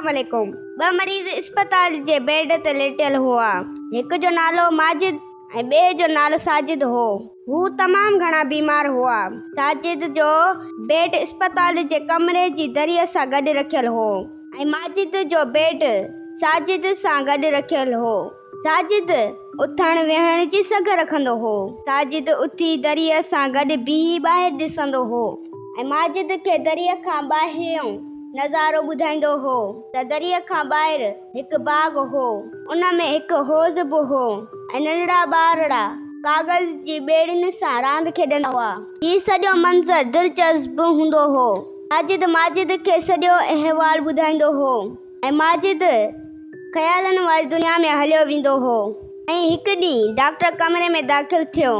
अस्सलाम वालेकुम। ब मरीज़ अस्पताल जे बेड ते लेटियल हुआ। हिक जो नालो माजिद ऐं ॿिए जो नालो साजिद हो। हू तमाम घणा बीमार हुआ। साजिद जो बेड अस्पताल जे कमरे जी दरीअ सां गॾु रखियल हो ऐं माजिद जो बेड साजिद सां गॾु रखियल हो। साजिद उथण वेहण जी सघ रखंदो हो। साजिद उथी दरीअ सां गॾु बीही ॿाहिरि ॾिसंदो हो ऐं माजिद खे दरीअ खां ॿाहिरियों नज़ारो ॿुधाईंदो हो त दरीअ खां ॿाहिरि हिकु बाग़ हो। उन में हिकु हौज़ बि हो ऐं नंढड़ा ॿारड़ा कागज़ जी ॿेड़ियुनि सां रांदि खेॾंदा हुआ। हीउ सॼो मंज़र दिलचस्प हूंदो हो। साजिद माजिद खे सॼो अहवाल ॿुधाईंदो हो ऐं माजिद ख़्यालनि वारी दुनिया में हलियो वेंदो हो। ऐं हिकु ॾींहुं डॉक्टर कमरे में दाख़िल थियो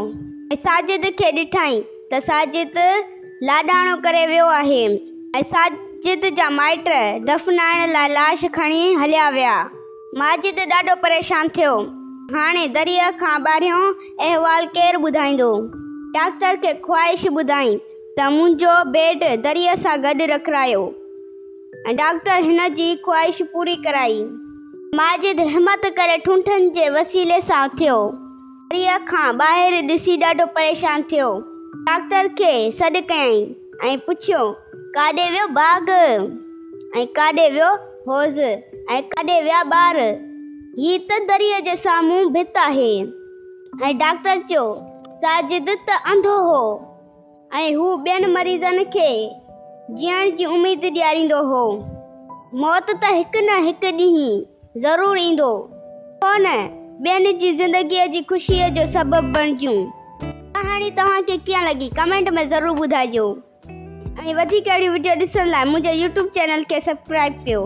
ऐं साजिद खे ॾिठईं त साजिद लाॾाणो करे वियो आहे ऐं साजिद जा माइट दफ़नाइण लाइ लाश खणी हलिया विया। माजिद ॾाढो परेशान थियो। हाणे दरीअ खां ॿाहिरियों अहवाल केरु ॿुधाईंदो? डॉक्टर खे ख़्वाहिश ॿुधाई त मुंहिंजो बेड दरीअ सां गॾु रखायो ऐं डॉक्टर हिन जी ख़्वाहिश पूरी कराई। माजिद हिमत करे ठूंठनि जे वसीले सां उथियो। दरीअ खां ॿाहिरि ॾिसी ॾाढो परेशान थियो। डॉक्टर खे सॾु कयईं ऐं पुछियो काॾे वियो बाग़ ऐं काॾे वियो हौज़ ऐं काॾे विया ॿार? हीअ त दरीअ जे साम्हूं भित आहे। ऐं डॉक्टर चयो साजिद त अंधो हो ऐं हू ॿियनि मरीज़नि खे जीअण जी उमेद ॾियारींदो हो। मौत त हिकु न हिकु ॾींहुं ज़रूर ईंदो, छो न ॿियनि जी ज़िंदगीअ जी ख़ुशीअ जो सबबु बणिजूं। कहाणी तव्हांखे कीअं लॻी कमेंट में ज़रूर ॿुधाइजो ऐं वधीक अहिड़ी वीडियो ॾिसण लाइ मुंहिंजे YouTube चैनल खे सब्सक्राइब कयो।